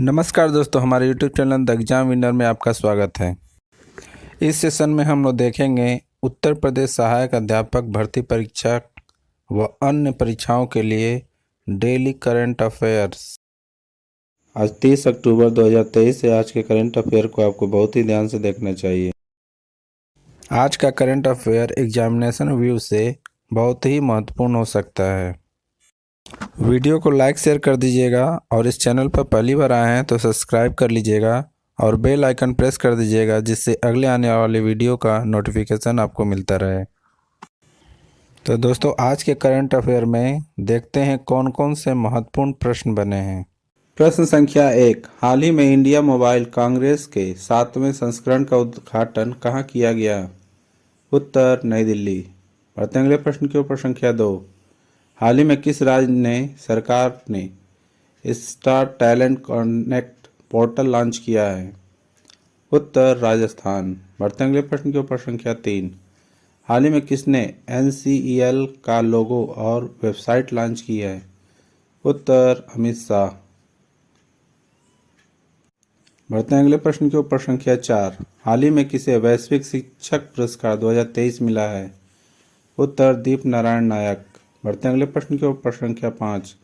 नमस्कार दोस्तों, हमारे YouTube channel the exam winner में आपका स्वागत है। इस सेशन में हम लोग देखेंगे उत्तर प्रदेश सहायक अध्यापक भर्ती परीक्षा व अन्य परीक्षाओं के लिए डेली करंट अफेयर्स। आज 30 अक्टूबर 2023 से आज के करंट अफेयर को आपको बहुत ही ध्यान से देखना चाहिए। आज का करंट अफेयर एग्जामिनेशन व्यू से बहुत ही महत्वपूर्ण हो सकता है। वीडियो को लाइक शेयर कर दीजिएगा और इस चैनल पर पहली बार आए हैं तो सब्सक्राइब कर लीजिएगा और बेल आइकन प्रेस कर दीजिएगा, जिससे अगले आने वाले वीडियो का नोटिफिकेशन आपको मिलता रहे। तो दोस्तों, आज के करंट अफेयर में देखते हैं कौन कौन से महत्वपूर्ण प्रश्न बने हैं। प्रश्न संख्या 1, हाल ही में इंडिया मोबाइल कांग्रेस के 7वें संस्करण का उद्घाटन कहाँ किया गया? उत्तर, नई दिल्ली। बढ़ते अगले प्रश्न के ऊपर। संख्या 2, हाल ही में किस राज्य ने सरकार ने star talent connect portal launch किया है? उत्तर, राजस्थान। बढ़ते अगले प्रश्न के ऊपर। संख्या 3, हाल ही में किसने NCEL का लोगो और वेबसाइट लॉन्च की है? उत्तर, अमित शाह। बढ़ते अगले प्रश्न के ऊपर। संख्या 4, हाल ही में किसे वैश्विक शिक्षक पुरस्कार 2023 मिला है? उत्तर, दीप नारायण नायक। बढ़ते अगले प्रश्न के ऊपर। संख्या 5,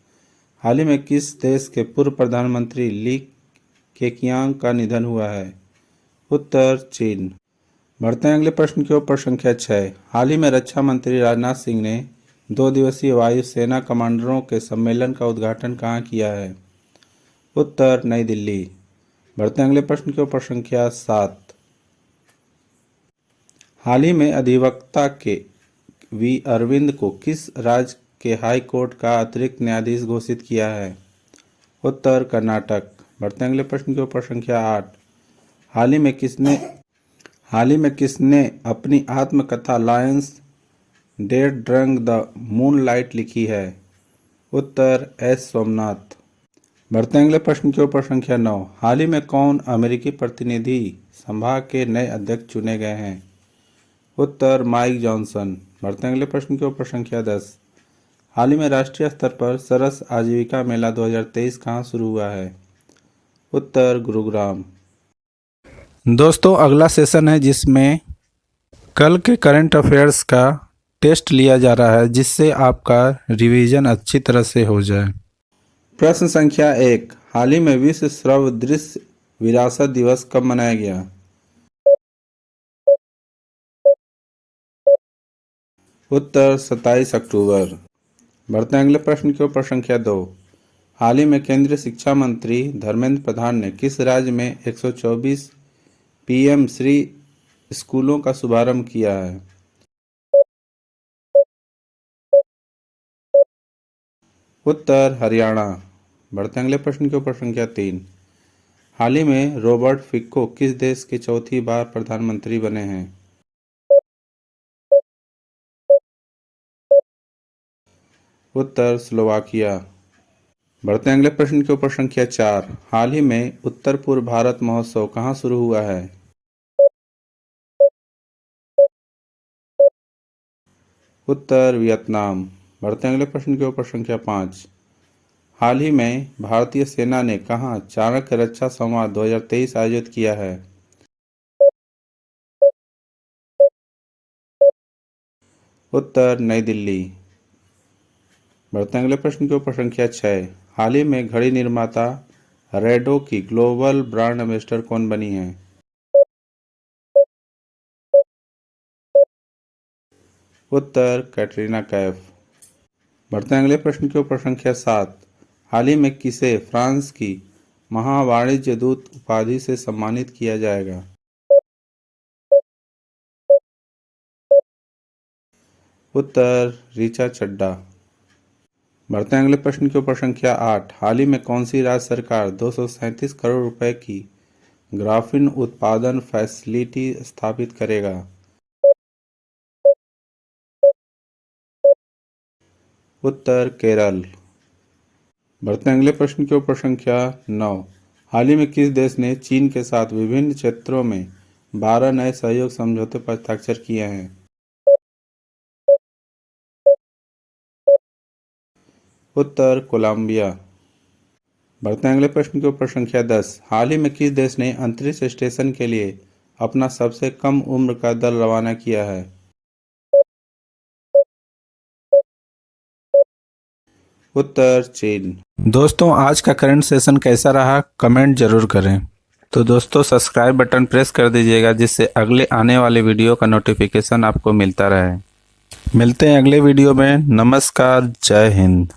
हाल ही में किस देश के पूर्व प्रधानमंत्री ली केकियांग का निधन हुआ है? उत्तर, चीन। बढ़ते हैं अगले प्रश्न के ऊपर। संख्या 6, हाल ही में रक्षा मंत्री राजनाथ सिंह ने 2 दिवसीय वायुसेना कमांडरों के सम्मेलन का उद्घाटन कहाँ किया है? उत्तर, नई दिल्ली। बढ़ते हैं अगले प्रश्न के ऊपर। संख्या 7, हाल ही में अधिवक्ता के वी अरविंद को किस राज्य के हाई कोर्ट का अतिरिक्त न्यायाधीश घोषित किया है? उत्तर, कर्नाटक। बढ़ते अगले प्रश्न के ऊपर। संख्या 8, हाल ही में किसने अपनी आत्मकथा Lions dead drunk the moon light लिखी है? उत्तर, S सोमनाथ। बढ़ते अगले प्रश्न के ऊपर। संख्या 9, हाल ही में कौन अमेरिकी प्रतिनिधि सभा के नए अध्यक्ष चुने गए हैं? उत्तर, माइक जॉनसन। बढ़ते अगले प्रश्न के ऊपर। संख्या 10, हाल ही में राष्ट्रीय स्तर पर सरस आजीविका मेला 2023 कहाँ शुरू हुआ है? उत्तर, गुरुग्राम। दोस्तों, अगला सेशन है जिसमें कल के करंट अफेयर्स का टेस्ट लिया जा रहा है, जिससे आपका रिवीजन अच्छी तरह से हो जाए। प्रश्न संख्या 1, हाल ही में विश्व श्रव्य दृश्य विरासत दिवस कब मनाया गया? उत्तर, 27 अक्टूबर। बढ़ते हैं अगले प्रश्न के ऊपर। संख्या 2, हाल ही में केंद्रीय शिक्षा मंत्री धर्मेंद्र प्रधान ने किस राज्य में 124 PM श्री स्कूलों का शुभारंभ किया है? उत्तर, हरियाणा। बढ़ते अगले प्रश्न के ऊपर। संख्या 3, हाल ही में रॉबर्ट फिको किस देश के चौथी बार प्रधानमंत्री बने हैं? उत्तर, स्लोवाकिया। बढ़ते अगले प्रश्न के ऊपर। संख्या 4, हाल ही में उत्तर पूर्व भारत महोत्सव कहाँ शुरू हुआ है? उत्तर, वियतनाम। बढ़ते अगले प्रश्न के ऊपर। संख्या 5, हाल ही में भारतीय सेना ने कहाँ चाणक्य रक्षा संवाद 2023 आयोजित किया है? उत्तर, नई दिल्ली। बढ़ते अगले प्रश्न के ऊपर। संख्या 6, हाल ही में घड़ी निर्माता रेडो की ग्लोबल ब्रांड एम्बेसडर कौन बनी है? उत्तर, कैटरीना कैफ। बढ़ते अगले प्रश्न के ऊपर। संख्या 7, हाल ही में किसे फ्रांस की महावाणिज्य दूत उपाधि से सम्मानित किया जाएगा? उत्तर, ऋचा चड्ढा। बढ़ते अगले प्रश्न के ऊपर। संख्या 8, हाल ही में कौन सी राज्य सरकार 237 करोड़ रुपए की ग्राफीन उत्पादन फैसिलिटी स्थापित करेगा? उत्तर, केरल। बढ़ते अगले प्रश्न के ऊपर। संख्या 9, हाल ही में किस देश ने चीन के साथ विभिन्न क्षेत्रों में 12 नए सहयोग समझौते पर हस्ताक्षर किए हैं? उत्तर, कोलंबिया। बढ़ते हैं अगले प्रश्न के ऊपर। संख्या 10। हाल ही में किस देश ने अंतरिक्ष स्टेशन के लिए अपना सबसे कम उम्र का दल रवाना किया है? उत्तर चीन। दोस्तों, आज का करंट सेशन कैसा रहा कमेंट जरूर करें। तो दोस्तों, सब्सक्राइब बटन प्रेस कर दीजिएगा जिससे अगले आने वाले वीडियो का नोटिफिकेशन आपको मिलता रहे। मिलते हैं अगले वीडियो में। नमस्कार, जय हिंद।